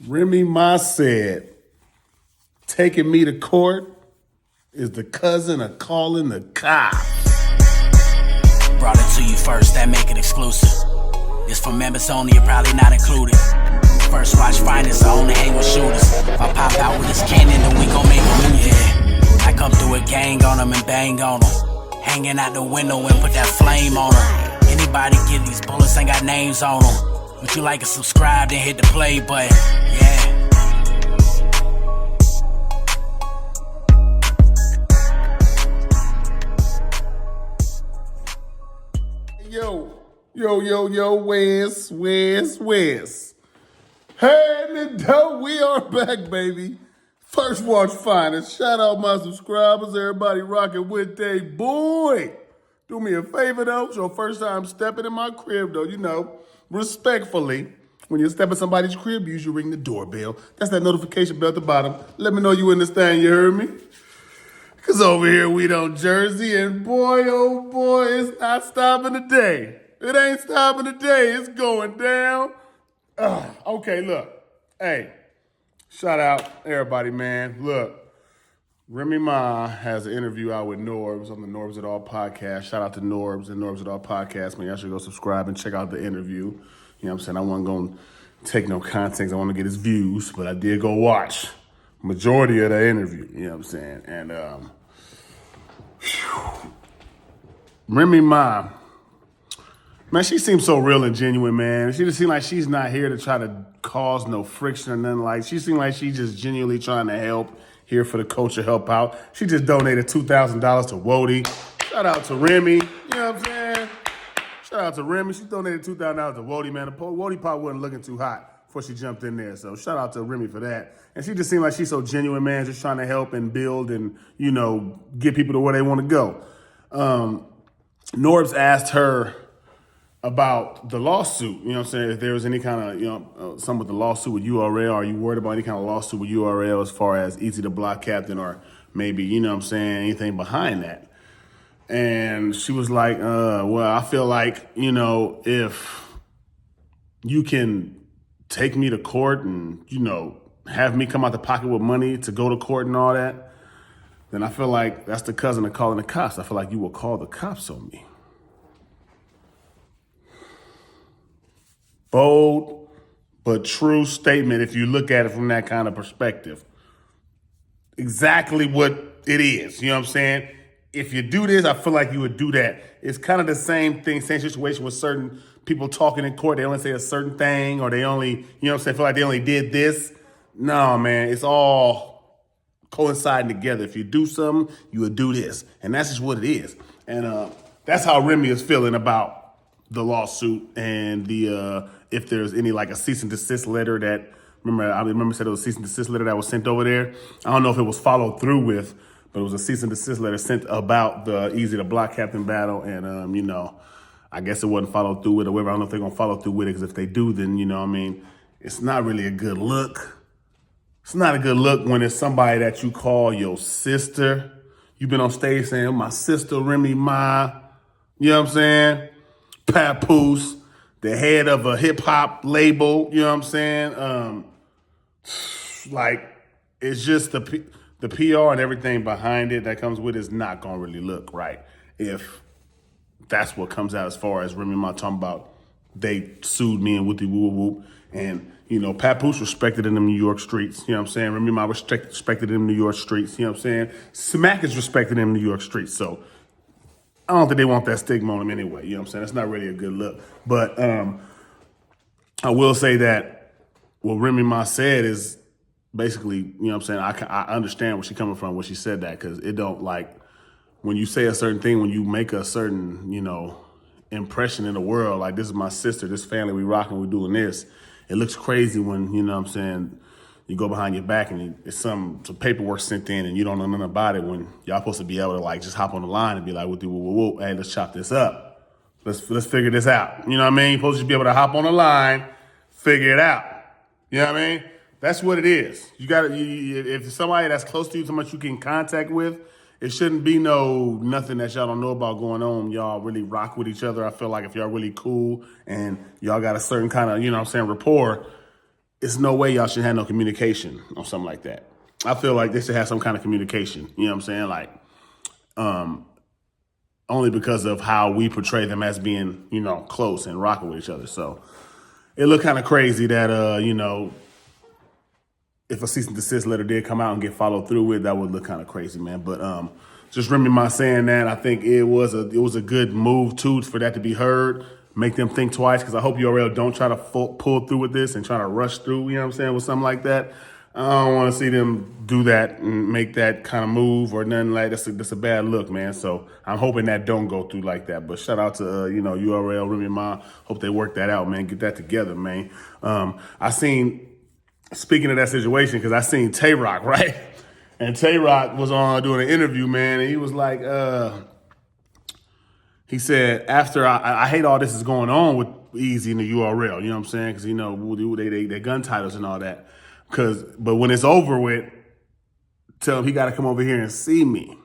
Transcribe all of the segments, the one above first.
Remy Ma said, taking me to court is the cousin of calling the cops. Brought it to you first, that make it exclusive. This for members only, you're probably not included. First watch finest, I only hang with shooters. If I pop out with this cannon, then we gon' make a movie. Yeah. I come through a gang on them and bang on them. Hanging out the window and put that flame on them. Anybody get these bullets ain't got names on them. Would you like to subscribe, then hit the play button? Yeah. Yo, Wes. Hey, Nido, we are back, baby. First watch finest. Shout out my subscribers, everybody rocking with they boy. Do me a favor though, it's your first time stepping in my crib though, you know, respectfully. When you step in somebody's crib, you usually ring the doorbell. That's that notification bell at the bottom. Let me know you understand, you heard me? Cause over here we don't Jersey, and boy, oh boy, it's not stopping today. It ain't stopping today, it's going down. Okay, look, hey, shout out everybody, man. Look, Remy Ma has an interview out with Norbs on the Norbs It All podcast. Shout out to Norbs and Norbs It All podcast. Man, y'all should go subscribe and check out the interview. You know what I'm saying? I wasn't going to take no context. I want to get his views, but I did go watch majority of the interview. You know what I'm saying? And Remy Ma, man, she seems so real and genuine, man. She just seems like she's not here to try to cause no friction or nothing. Like, she seems like she's just genuinely trying to help, here for the culture, help out. She just donated $2,000 to Wody. Shout out to Remy. You know what I'm saying? Shout out to Remy. She donated $2,000 to Wody, man. The Wody pot wasn't looking too hot before she jumped in there. So shout out to Remy for that. And she just seemed like she's so genuine, man, just trying to help and build and, you know, get people to where they want to go. Norbs asked her about the lawsuit, you know what I'm saying? If there was any kind of, you know, something with the lawsuit with URL, are you worried about any kind of lawsuit with URL as far as Eazy the Block Captain or maybe, you know what I'm saying, anything behind that? And she was like, well, I feel like, you know, if you can take me to court and, you know, have me come out the pocket with money to go to court and all that, then I feel like that's the cousin of calling the cops. I feel like you will call the cops on me. Bold, but true statement if you look at it from that kind of perspective. Exactly what it is, you know what I'm saying? If you do this, I feel like you would do that. It's kind of the same thing, same situation with certain people talking in court. They only say a certain thing or they only, you know what I'm saying, feel like they only did this. No, man, it's all coinciding together. If you do something, you would do this. And that's just what it is. And that's how Remy is feeling about the lawsuit and the if there's any like a cease and desist letter that I remember said it was a cease and desist letter that was sent over there. I don't know if it was followed through with, but it was a cease and desist letter sent about the Eazy the Block Captain battle, and you know, I guess it wasn't followed through with or whatever. I don't know if they're gonna follow through with it, because if they do, then you know, I mean, it's not really a good look. It's not a good look when it's somebody that you call your sister. You've been on stage saying, my sister Remy Ma, you know what I'm saying? Papoose, the head of a hip hop label, you know what I'm saying? Like, it's just the PR and everything behind it that comes with it is not gonna really look right if that's what comes out as far as Remy Ma talking about they sued me and whoopty whoop whoop. And, you know, Papoose respected in them New York streets, you know what I'm saying? Remy Ma respected in them New York streets, you know what I'm saying? Smack is respected in them New York streets, so I don't think they want that stigma on them anyway. You know what I'm saying? That's not really a good look. But I will say that what Remy Ma said is basically, you know what I'm saying, I understand where she's coming from when she said that, because it don't, like, when you say a certain thing, when you make a certain, you know, impression in the world, like, this is my sister, this family, we rocking, we doing this. It looks crazy when, you know what I'm saying, you go behind your back and it's some paperwork sent in and you don't know nothing about it, when y'all supposed to be able to like just hop on the line and be like, whoop, hey, let's chop this up. Let's figure this out. You know what I mean? You're supposed to be able to hop on the line, figure it out. You know what I mean? That's what it is. You got to, if it's somebody that's close to you, somebody you can contact with, it shouldn't be nothing that y'all don't know about going on. Y'all really rock with each other. I feel like if y'all really cool and y'all got a certain kind of, you know what I'm saying, rapport, it's no way y'all should have no communication on something like that. I feel like they should have some kind of communication. You know what I'm saying? Like, only because of how we portray them as being, close and rocking with each other. So it looked kind of crazy that, if a cease and desist letter did come out and get followed through with, that would look kind of crazy, man. But just Remy Ma saying that, I think it was a good move too for that to be heard, make them think twice. Because I hope URL don't try to pull through with this and try to rush through. You know what I'm saying, with something like that. I don't want to see them do that and make that kind of move or nothing like that. That's a bad look, man. So I'm hoping that don't go through like that. But shout out to URL, Remy Ma. Hope they work that out, man. Get that together, man. Speaking of that situation, because I seen Tayroc, right? And Tayroc was on doing an interview, man, and he was like, he said, after I hate all this is going on with Eazy and the URL, you know what I'm saying? Because, they gun titles and all that. But when it's over with, tell him he got to come over here and see me.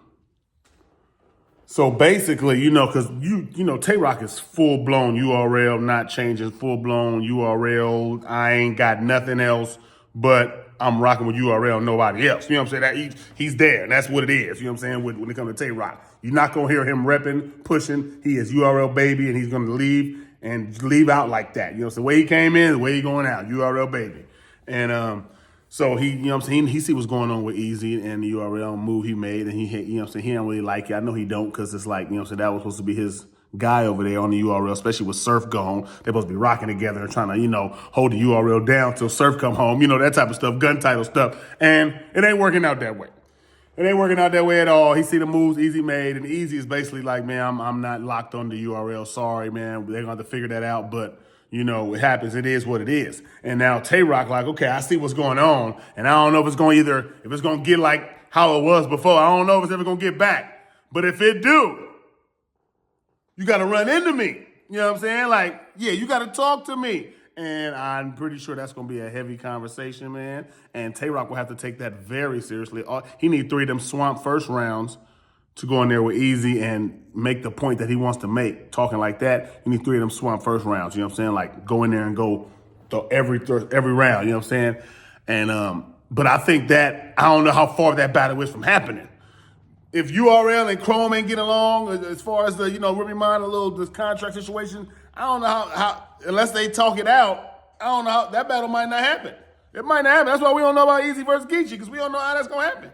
So basically, because Tayroc is full-blown URL, not changing, full-blown URL. I ain't got nothing else, but I'm rocking with URL, nobody else. You know what I'm saying? He's there, and that's what it is. You know what I'm saying? When it comes to Tayroc, you're not going to hear him repping, pushing. He is URL baby, and he's going to leave out like that. You know, it's the way he came in, the way he going out, URL baby. And so he, you know what I'm saying, he see what's going on with Eazy and the URL move he made, and he don't really like it. I know he don't, because it's like, that was supposed to be his guy over there on the URL, especially with Surf gone. They're supposed to be rocking together and trying to, hold the URL down till Surf come home, that type of stuff, gun title stuff. And it ain't working out that way. It ain't working out that way at all. He see the moves Eazy made, and Eazy is basically like, man, I'm not locked on the URL. Sorry, man. They're going to have to figure that out, but it happens. It is what it is. And now Tayroc like, okay, I see what's going on, and I don't know if it's going to get like how it was before. I don't know if it's ever going to get back. But if it do, you got to run into me. You know what I'm saying? Like, yeah, you got to talk to me. And I'm pretty sure that's going to be a heavy conversation, man. And Tayroc will have to take that very seriously. He need 3 of them swamp first rounds to go in there with Eazy and make the point that he wants to make. Talking like that, you need 3 of them swamp first rounds. You know what I'm saying? Like, go in there and go every round. You know what I'm saying? And but I think that I don't know how far that battle is from happening. If URL and Chrome ain't getting along, as far as the Remy Ma this contract situation, I don't know how unless they talk it out. I don't know how that battle might not happen. It might not happen. That's why we don't know about Eazy versus Geechee, because we don't know how that's gonna happen.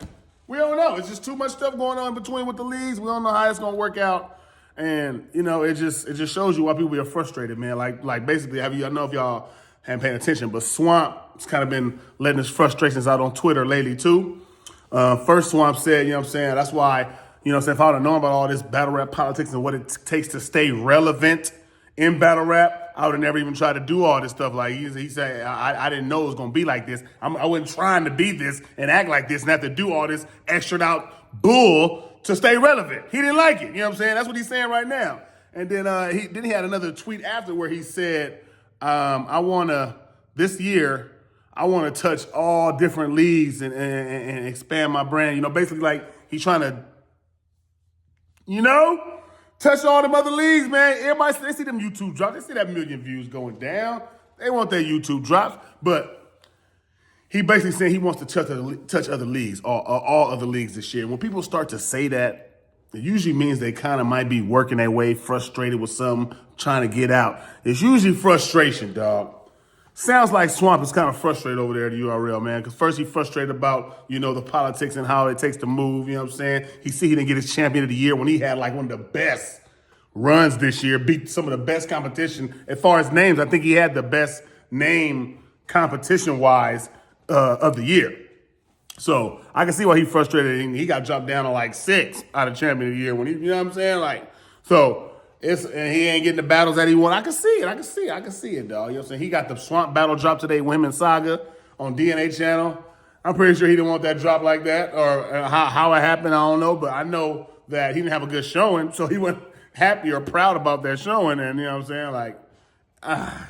We don't know. It's just too much stuff going on in between with the leagues. We don't know how it's gonna work out, and it just shows you why people are frustrated, man. Like basically, I don't know if y'all haven't paid attention, but Swamp's kind of been letting his frustrations out on Twitter lately too. First Swamp said, that's why, if I would have known about all this battle rap politics and what it takes to stay relevant in battle rap, I would have never even tried to do all this stuff. Like he said, I didn't know it was going to be like this. I wasn't trying to be this and act like this and have to do all this extra out bull to stay relevant. He didn't like it. You know what I'm saying? That's what he's saying right now. And then he had another tweet after where he said, this year, I want to touch all different leagues and expand my brand. Basically like he's trying to, touch all them other leagues, man. Everybody, they see them YouTube drops. They see that 1 million views going down. They want their YouTube drops. But he basically saying he wants to touch other leagues, all other leagues this year. And when people start to say that, it usually means they kind of might be working their way, frustrated with something, trying to get out. It's usually frustration, dog. Sounds like Swamp is kind of frustrated over there at the URL, man. Because first he frustrated about, the politics and how it takes to move, you know what I'm saying? He didn't get his champion of the year when he had like one of the best runs this year, beat some of the best competition. As far as names, I think he had the best name competition-wise of the year. So I can see why he's frustrated. He got dropped down to like 6 out of champion of the year when he, you know what I'm saying? Like, so... and he ain't getting the battles that he want. I can see it, dog. You know what I'm saying? He got the Swamp battle drop today, Women Saga, on DNA channel. I'm pretty sure he didn't want that drop like that, or how it happened, I don't know. But I know that he didn't have a good showing, so he wasn't happy or proud about that showing. And you know what I'm saying? Like,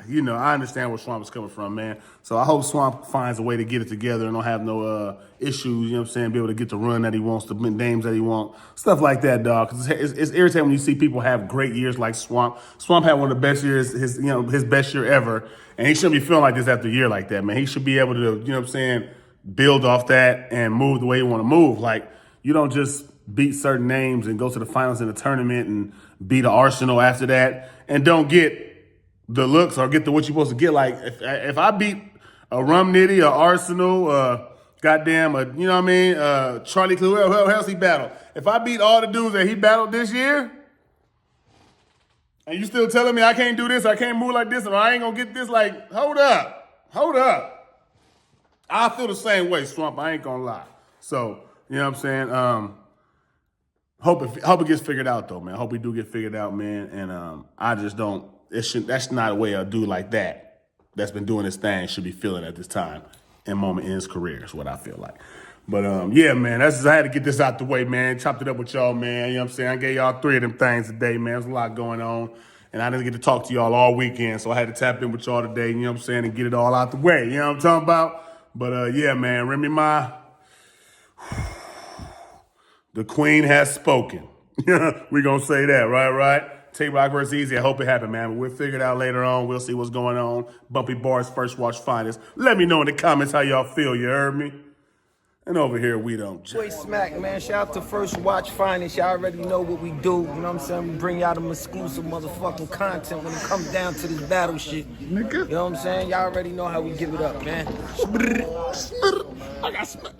you know, I understand where Swamp is coming from, man. So I hope Swamp finds a way to get it together and don't have no issues, you know what I'm saying, be able to get the run that he wants, the names that he wants, stuff like that, dog. Because it's irritating when you see people have great years like Swamp. Swamp had one of the best years, his best year ever, and he shouldn't be feeling like this after a year like that, man. He should be able to, you know what I'm saying, build off that and move the way he want to move. Like, you don't just beat certain names and go to the finals in the tournament and beat Arsenal after that and don't get the looks or get the what you're supposed to get. Like, if I beat a Rum Nitty, a Arsenal, goddamn, you know what I mean, Charlie Clue, who else he battled? If I beat all the dudes that he battled this year, and you still telling me I can't do this, I can't move like this, or I ain't gonna get this, like, hold up. I feel the same way, Swamp, I ain't gonna lie. So, you know what I'm saying? Hope it gets figured out, though, man. Hope we do get figured out, man. And I just don't, that's not a way a dude like that's been doing this thing should be feeling at this time and moment in his career is what I feel like. But yeah, man, I had to get this out the way, man. Chopped it up with y'all, man. You know what I'm saying? I gave y'all 3 of them things today, man. There's a lot going on. And I didn't get to talk to y'all all weekend, so I had to tap in with y'all today, you know what I'm saying, and get it all out the way. You know what I'm talking about? But yeah, man, Remy Ma, the queen has spoken. We're going to say that, right? Tay Rock versus Eazy. I hope it happened, man. But we'll figure it out later on. We'll see what's going on. Bumpy Barz first watch finest. Let me know in the comments how y'all feel. You heard me? And over here, we don't judge. Boy Smack, man. Shout out to First Watch Finest. Y'all already know what we do. You know what I'm saying? We bring y'all them exclusive motherfucking content when it comes down to this battle shit. Nigga. You know what I'm saying? Y'all already know how we give it up, man. I got smacked.